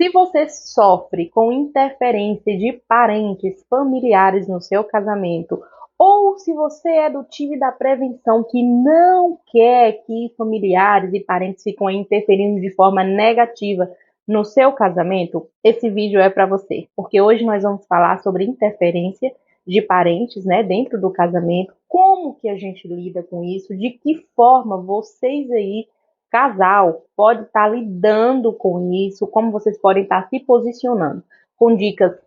Se você sofre com interferência de parentes, familiares no seu casamento, ou se você é do time da prevenção que não quer que familiares e parentes fiquem interferindo de forma negativa no seu casamento, esse vídeo é para você, porque hoje nós vamos falar sobre interferência de parentes, né, dentro do casamento, como que a gente lida com isso, de que forma vocês aí casal pode estar lidando com isso, como vocês podem estar se posicionando, com dicas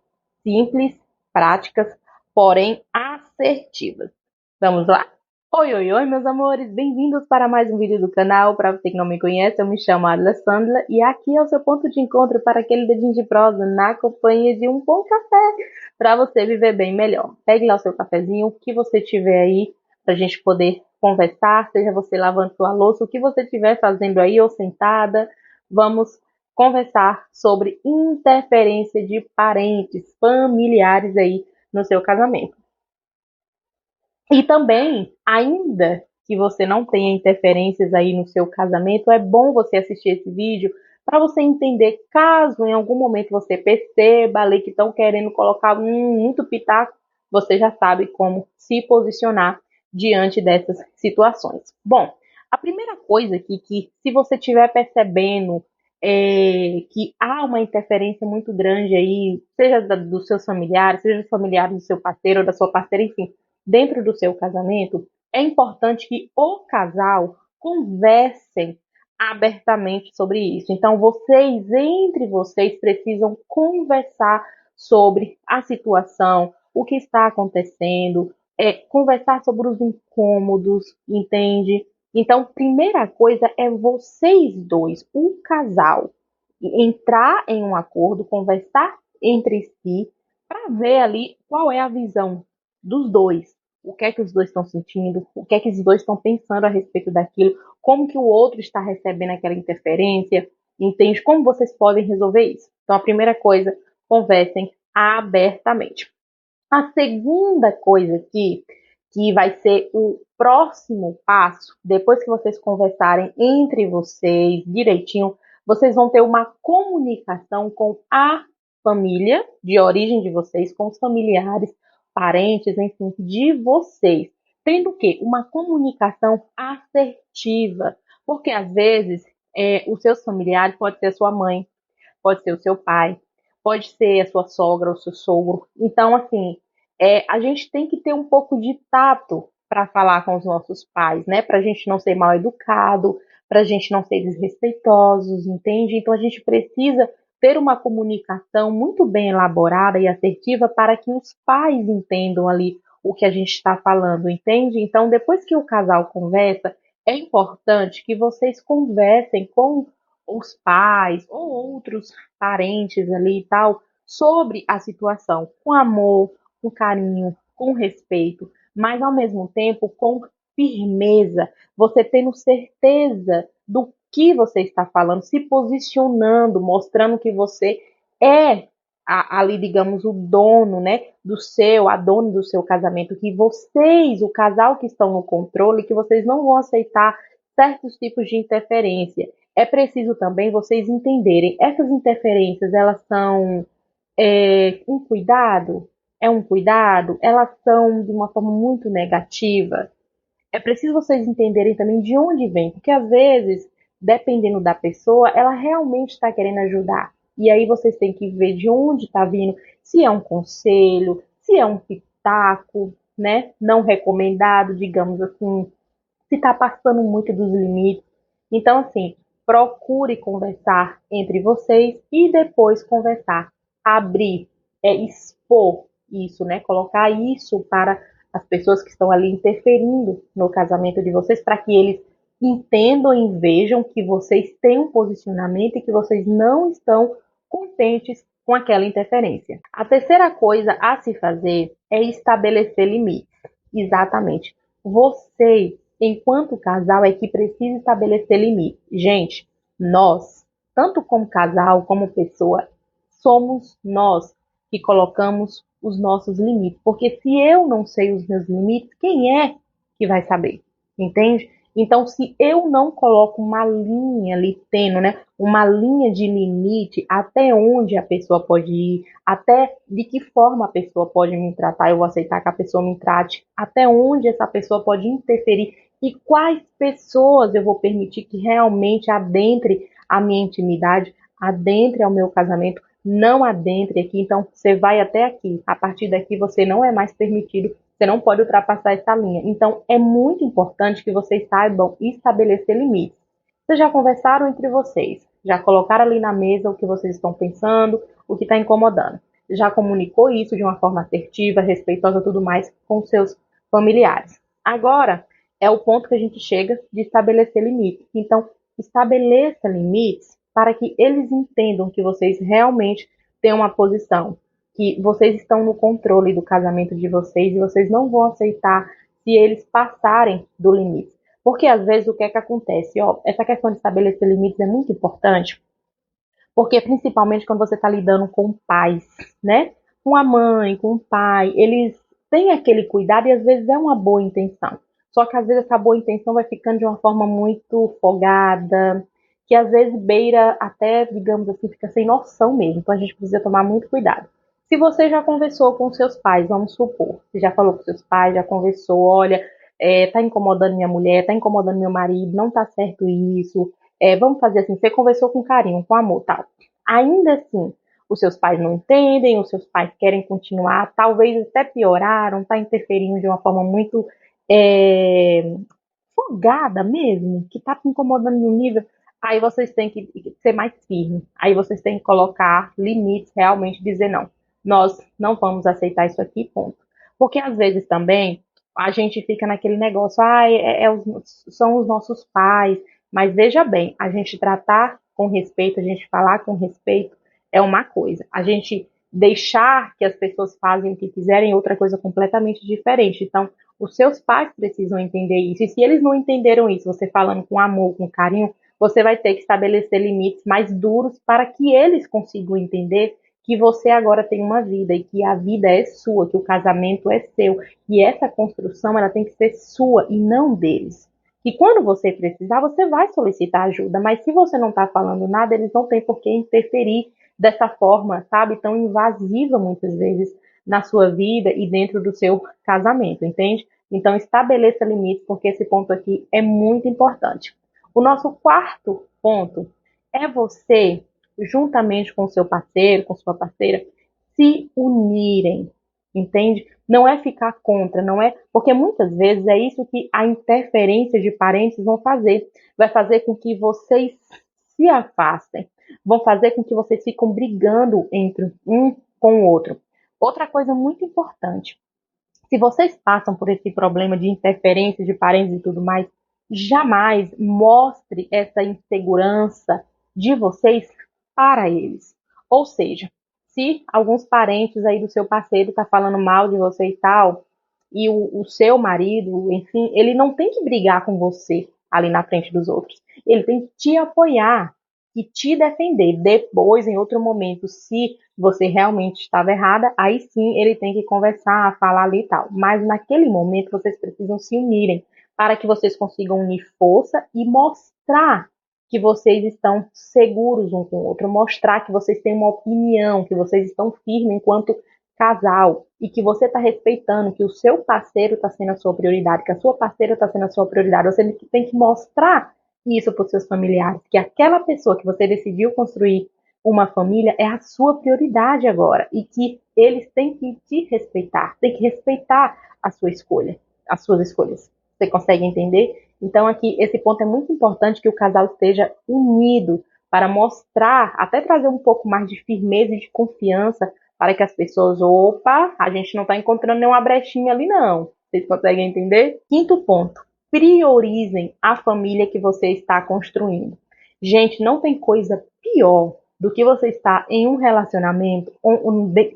simples, práticas, porém assertivas. Vamos lá? Oi, oi, oi, meus amores, bem-vindos para mais um vídeo do canal. Para você que não me conhece, eu me chamo Alessandra e aqui é o seu ponto de encontro para aquele dedinho de prosa na companhia de um bom café para você viver bem melhor. Pegue lá o seu cafezinho, o que você tiver aí para a gente poder conversar, seja você lavando sua louça, o que você estiver fazendo aí ou sentada, vamos conversar sobre interferência de parentes, familiares aí no seu casamento. E também, ainda que você não tenha interferências aí no seu casamento, é bom você assistir esse vídeo para você entender, caso em algum momento você perceba ali que estão querendo colocar muito pitaco, você já sabe como se posicionar diante dessas situações. Bom, a primeira coisa aqui, que se você estiver percebendo que há uma interferência muito grande aí, seja dos seus familiares, seja dos familiares do seu parceiro ou da sua parceira, enfim, dentro do seu casamento, é importante que o casal conversem abertamente sobre isso. Então, vocês, entre vocês, precisam conversar sobre a situação, o que está acontecendo, conversar sobre os incômodos, entende? Então, primeira coisa é vocês dois, o casal, entrar em um acordo, conversar entre si, para ver ali qual é a visão dos dois. O que é que os dois estão sentindo, o que é que os dois estão pensando a respeito daquilo, como que o outro está recebendo aquela interferência, entende? Como vocês podem resolver isso? Então, a primeira coisa, conversem abertamente. A segunda coisa aqui, que vai ser o próximo passo, depois que vocês conversarem entre vocês direitinho, vocês vão ter uma comunicação com a família de origem de vocês, com os familiares, parentes, enfim, de vocês. Tendo o quê? Uma comunicação assertiva. Porque às vezes os seus familiares pode ser a sua mãe, pode ser o seu pai, pode ser a sua sogra ou seu sogro. Então, assim, a gente tem que ter um pouco de tato para falar com os nossos pais, né? Para a gente não ser mal educado, para a gente não ser desrespeitosos, entende? Então, a gente precisa ter uma comunicação muito bem elaborada e assertiva para que os pais entendam ali o que a gente está falando, entende? Então, depois que o casal conversa, é importante que vocês conversem com os pais ou outros parentes ali e tal sobre a situação, com amor, com carinho, com respeito, mas ao mesmo tempo com firmeza, você tendo certeza do que você está falando, se posicionando, mostrando que você é ali, digamos, o dono, né, a dona do seu casamento, que vocês, o casal que estão no controle, que vocês não vão aceitar certos tipos de interferência. É preciso também vocês entenderem, essas interferências, elas são um cuidado? É um cuidado? Elas são de uma forma muito negativa? É preciso vocês entenderem também de onde vem, porque às vezes, dependendo da pessoa, ela realmente está querendo ajudar. E aí vocês têm que ver de onde está vindo, se é um conselho, se é um pitaco, né? Não recomendado, digamos assim, se está passando muito dos limites. Então, assim, procure conversar entre vocês e depois conversar, abrir, expor isso, né? Colocar isso para as pessoas que estão ali interferindo no casamento de vocês, para que eles entendam e vejam que vocês têm um posicionamento e que vocês não estão contentes com aquela interferência. A terceira coisa a se fazer é estabelecer limites. Exatamente. Vocês, enquanto casal, é que precisa estabelecer limites. Gente, nós, tanto como casal, como pessoa, somos nós que colocamos os nossos limites. Porque se eu não sei os meus limites, quem é que vai saber? Entende? Então, se eu não coloco uma linha ali tênue, né, uma linha de limite até onde a pessoa pode ir, até de que forma a pessoa pode me tratar, eu vou aceitar que a pessoa me trate, até onde essa pessoa pode interferir e quais pessoas eu vou permitir que realmente adentre a minha intimidade, adentre ao meu casamento, não adentre aqui. Então, você vai até aqui. A partir daqui, você não é mais permitido, você não pode ultrapassar essa linha. Então, é muito importante que vocês saibam estabelecer limites. Vocês já conversaram entre vocês, já colocaram ali na mesa o que vocês estão pensando, o que está incomodando. Já comunicou isso de uma forma assertiva, respeitosa, tudo mais com seus familiares. Agora é o ponto que a gente chega de estabelecer limites. Então, estabeleça limites para que eles entendam que vocês realmente têm uma posição, que vocês estão no controle do casamento de vocês e vocês não vão aceitar se eles passarem do limite. Porque às vezes o que é que acontece? Ó, essa questão de estabelecer limites é muito importante, porque principalmente quando você está lidando com pais, né? Com a mãe, com o pai, eles têm aquele cuidado e às vezes é uma boa intenção. Só que às vezes essa boa intenção vai ficando de uma forma muito folgada, que às vezes beira até, digamos assim, fica sem noção mesmo. Então a gente precisa tomar muito cuidado. Se você já conversou com seus pais, vamos supor, você já falou com seus pais, já conversou, olha, tá incomodando minha mulher, tá incomodando meu marido, não tá certo isso, vamos fazer assim, você conversou com carinho, com amor, tal. Ainda assim, os seus pais não entendem, os seus pais querem continuar, talvez até pioraram, tá interferindo de uma forma muito é, folgada mesmo, que tá te incomodando no nível, aí vocês têm que ser mais firmes. Aí vocês têm que colocar limites, realmente dizer não. Nós não vamos aceitar isso aqui, ponto. Porque às vezes também a gente fica naquele negócio, são os nossos pais, mas veja bem, a gente tratar com respeito, a gente falar com respeito é uma coisa. A gente deixar que as pessoas fazem o que quiserem é outra coisa completamente diferente. Então, os seus pais precisam entender isso. E se eles não entenderam isso, você falando com amor, com carinho, você vai ter que estabelecer limites mais duros para que eles consigam entender que você agora tem uma vida e que a vida é sua, que o casamento é seu. E essa construção ela tem que ser sua e não deles. E quando você precisar, você vai solicitar ajuda, mas se você não está falando nada, eles não têm por que interferir dessa forma, sabe, tão invasiva muitas vezes na sua vida e dentro do seu casamento, entende? Então estabeleça limites, porque esse ponto aqui é muito importante. O nosso quarto ponto é você, juntamente com o seu parceiro, com sua parceira, se unirem, entende? Não é ficar contra, não é, porque muitas vezes é isso que a interferência de parentes vão fazer, vai fazer com que vocês se afastem, vão fazer com que vocês fiquem brigando entre um com o outro. Outra coisa muito importante, se vocês passam por esse problema de interferência de parentes e tudo mais, jamais mostre essa insegurança de vocês para eles. Ou seja, se alguns parentes aí do seu parceiro tá falando mal de você e tal, e o seu marido, enfim, ele não tem que brigar com você ali na frente dos outros. Ele tem que te apoiar e te defender. Depois, em outro momento, se você realmente estava errada, aí sim ele tem que conversar, falar ali e tal. Mas naquele momento vocês precisam se unirem para que vocês consigam unir força e mostrar que vocês estão seguros um com o outro, mostrar que vocês têm uma opinião, que vocês estão firmes enquanto casal e que você está respeitando, que o seu parceiro está sendo a sua prioridade, que a sua parceira está sendo a sua prioridade. Você tem que mostrar isso para os seus familiares, que aquela pessoa que você decidiu construir uma família é a sua prioridade agora e que eles têm que te respeitar, têm que respeitar a sua escolha, as suas escolhas. Você consegue entender? Então aqui esse ponto é muito importante que o casal esteja unido para mostrar, até trazer um pouco mais de firmeza e de confiança para que as pessoas, opa, a gente não está encontrando nenhuma brechinha ali não. Vocês conseguem entender? Quinto ponto, priorizem a família que você está construindo. Gente, não tem coisa pior do que você estar em um relacionamento,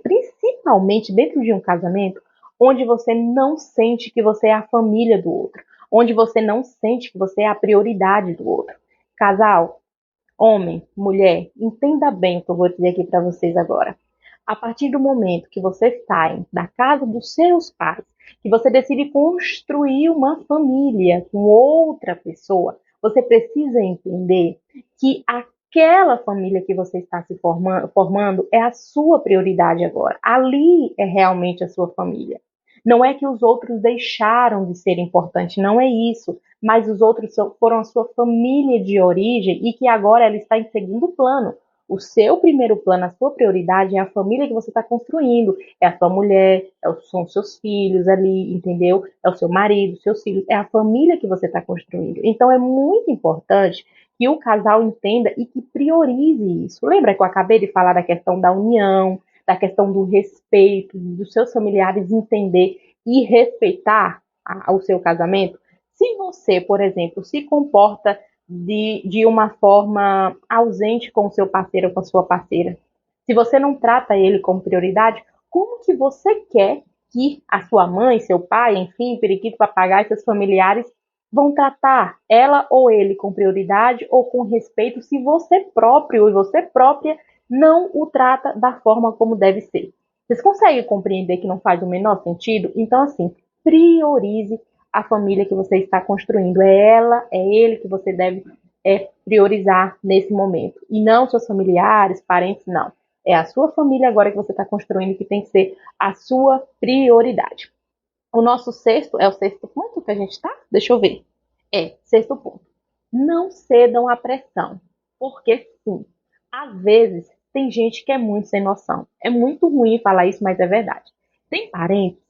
principalmente dentro de um casamento, onde você não sente que você é a família do outro, onde você não sente que você é a prioridade do outro. Casal, homem, mulher, entenda bem o que eu vou dizer aqui para vocês agora. A partir do momento que você sai da casa dos seus pais, que você decide construir uma família com outra pessoa, você precisa entender que aquela família que você está se formando é a sua prioridade agora. Ali é realmente a sua família. Não é que os outros deixaram de ser importantes, não é isso. Mas os outros foram a sua família de origem e que agora ela está em segundo plano. O seu primeiro plano, a sua prioridade é a família que você está construindo. É a sua mulher, são os seus filhos ali, entendeu? É o seu marido, seus filhos. É a família que você está construindo. Então é muito importante que o casal entenda e que priorize isso. Lembra que eu acabei de falar da questão da união, da questão do respeito, dos seus familiares entender e respeitar o seu casamento? Se você, por exemplo, se comporta de uma forma ausente com o seu parceiro ou com a sua parceira, se você não trata ele como prioridade, como que você quer que a sua mãe, seu pai, enfim, periquito, papagaio, seus familiares vão tratar ela ou ele com prioridade ou com respeito se você próprio e você própria não o trata da forma como deve ser? Vocês conseguem compreender que não faz o menor sentido? Então, assim, priorize a família que você está construindo. É ela, é ele que você deve priorizar nesse momento. E não seus familiares, parentes, não. É a sua família agora que você está construindo que tem que ser a sua prioridade. O nosso sexto, é o sexto ponto que a gente está? Deixa eu ver. Sexto ponto. Não cedam à pressão. Porque sim, às vezes tem gente que é muito sem noção. É muito ruim falar isso, mas é verdade. Tem parentes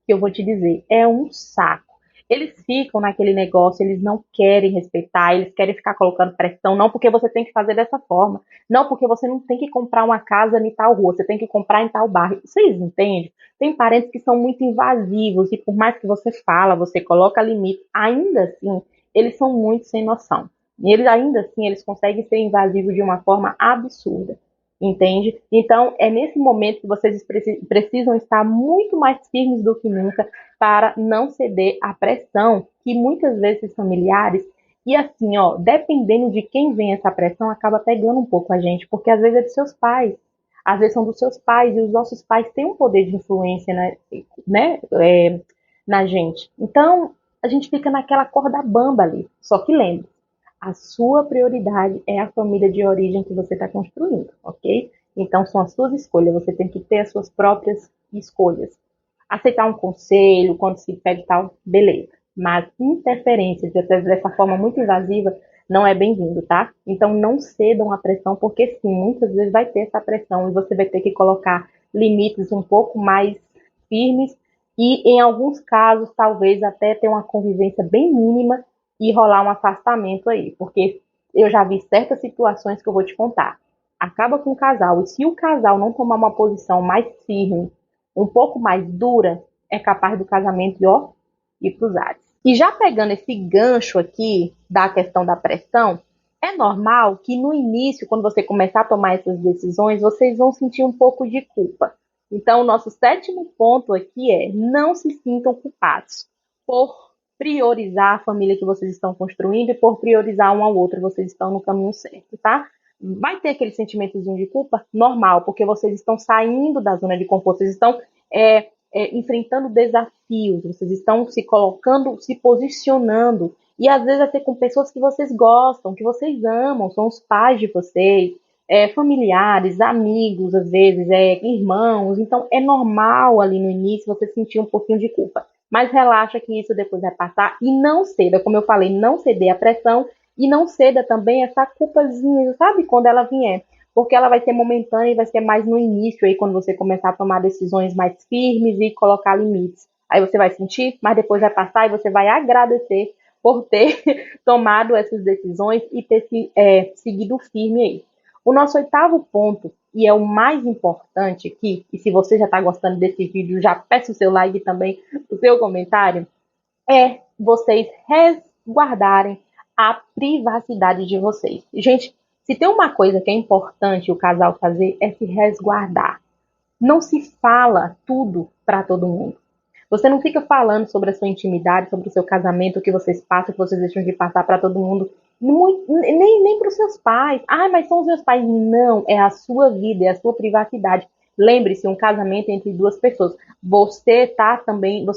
que eu vou te dizer, é um saco. Eles ficam naquele negócio, eles não querem respeitar, eles querem ficar colocando pressão, não porque você tem que fazer dessa forma, não porque você não tem que comprar uma casa em tal rua, você tem que comprar em tal bairro. Vocês entendem? Tem parentes que são muito invasivos e por mais que você fala, você coloca limite, ainda assim, eles são muito sem noção. E eles ainda assim, eles conseguem ser invasivos de uma forma absurda. Entende? Então, é nesse momento que vocês precisam estar muito mais firmes do que nunca para não ceder à pressão que muitas vezes familiares, e assim, ó, dependendo de quem vem essa pressão, acaba pegando um pouco a gente, porque às vezes é dos seus pais, às vezes são dos seus pais, e os nossos pais têm um poder de influência, né, na gente. Então, a gente fica naquela corda bamba ali. Só que lembre, a sua prioridade é a família de origem que você está construindo, ok? Então são as suas escolhas, você tem que ter as suas próprias escolhas. Aceitar um conselho, quando se pede tal, beleza. Mas interferência dessa forma muito invasiva não é bem-vindo, tá? Então não cedam à pressão, porque sim, muitas vezes vai ter essa pressão e você vai ter que colocar limites um pouco mais firmes e, em alguns casos, talvez até ter uma convivência bem mínima e rolar um afastamento aí, porque eu já vi certas situações que eu vou te contar. Acaba com o casal, e se o casal não tomar uma posição mais firme, um pouco mais dura, é capaz do casamento ir para os ares. E já pegando esse gancho aqui da questão da pressão, é normal que no início, quando você começar a tomar essas decisões, vocês vão sentir um pouco de culpa. Então, o nosso sétimo ponto aqui é: não se sintam culpados por priorizar a família que vocês estão construindo e por priorizar um ao outro, vocês estão no caminho certo, tá? Vai ter aquele sentimentozinho de culpa? Normal, porque vocês estão saindo da zona de conforto, vocês estão enfrentando desafios, vocês estão se colocando, se posicionando, e às vezes até com pessoas que vocês gostam, que vocês amam, são os pais de vocês, familiares, amigos, às vezes, irmãos. Então é normal ali no início você sentir um pouquinho de culpa. Mas relaxa que isso depois vai passar e não ceda, como eu falei, não ceder à pressão e não ceda também essa culpazinha, sabe? Quando ela vier. Porque ela vai ser momentânea e vai ser mais no início aí, quando você começar a tomar decisões mais firmes e colocar limites. Aí você vai sentir, mas depois vai passar e você vai agradecer por ter tomado essas decisões e ter seguido firme aí. O nosso oitavo ponto, e é o mais importante aqui, e se você já está gostando desse vídeo, já peço o seu like também, o seu comentário, é vocês resguardarem a privacidade de vocês. Gente, se tem uma coisa que é importante o casal fazer, é se resguardar. Não se fala tudo para todo mundo. Você não fica falando sobre a sua intimidade, sobre o seu casamento, o que vocês passam, o que vocês deixam de passar para todo mundo, nem para os seus pais. Ah, mas são os meus pais. Não, é a sua vida, é a sua privacidade. Lembre-se, um casamento entre duas pessoas. Você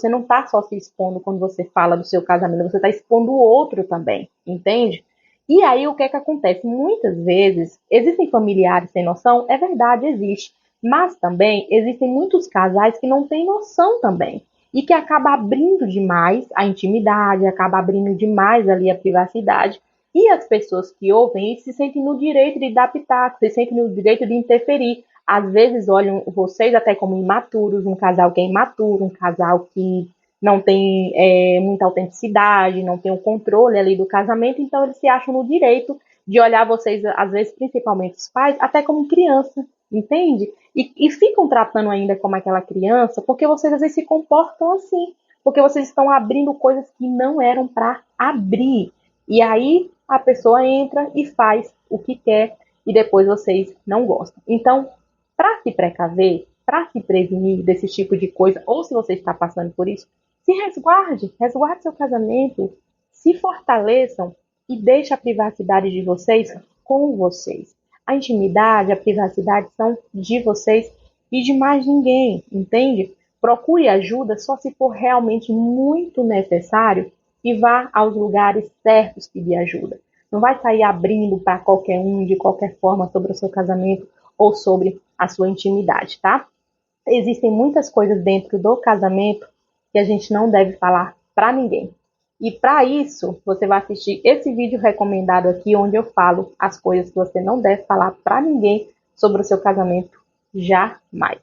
não tá só se expondo quando você fala do seu casamento, você está expondo o outro também, entende? E aí o que é que acontece? Muitas vezes existem familiares sem noção, é verdade, existe, mas também existem muitos casais que não têm noção também e que acaba abrindo demais a intimidade, acaba abrindo demais ali a privacidade. E as pessoas que ouvem se sentem no direito de dar pitaco, se sentem no direito de interferir. Às vezes olham vocês até como imaturos, um casal que é imaturo, um casal que não tem muita autenticidade, não tem o controle ali do casamento, então eles se acham no direito de olhar vocês, às vezes, principalmente os pais, até como criança, entende? E ficam tratando ainda como aquela criança, porque vocês às vezes se comportam assim, porque vocês estão abrindo coisas que não eram para abrir. E aí a pessoa entra e faz o que quer e depois vocês não gostam. Então, para se precaver, para se prevenir desse tipo de coisa, ou se você está passando por isso, se resguarde, resguarde seu casamento, se fortaleçam e deixe a privacidade de vocês com vocês. A intimidade, a privacidade são de vocês e de mais ninguém, entende? Procure ajuda só se for realmente muito necessário e vá aos lugares certos pedir ajuda. Não vai sair abrindo para qualquer um, de qualquer forma, sobre o seu casamento ou sobre a sua intimidade, tá? Existem muitas coisas dentro do casamento que a gente não deve falar para ninguém. E para isso, você vai assistir esse vídeo recomendado aqui, onde eu falo as coisas que você não deve falar para ninguém sobre o seu casamento jamais.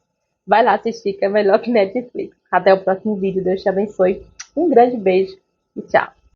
Vai lá assistir, que é melhor que Netflix. Até o próximo vídeo. Deus te abençoe. Um grande beijo e tchau.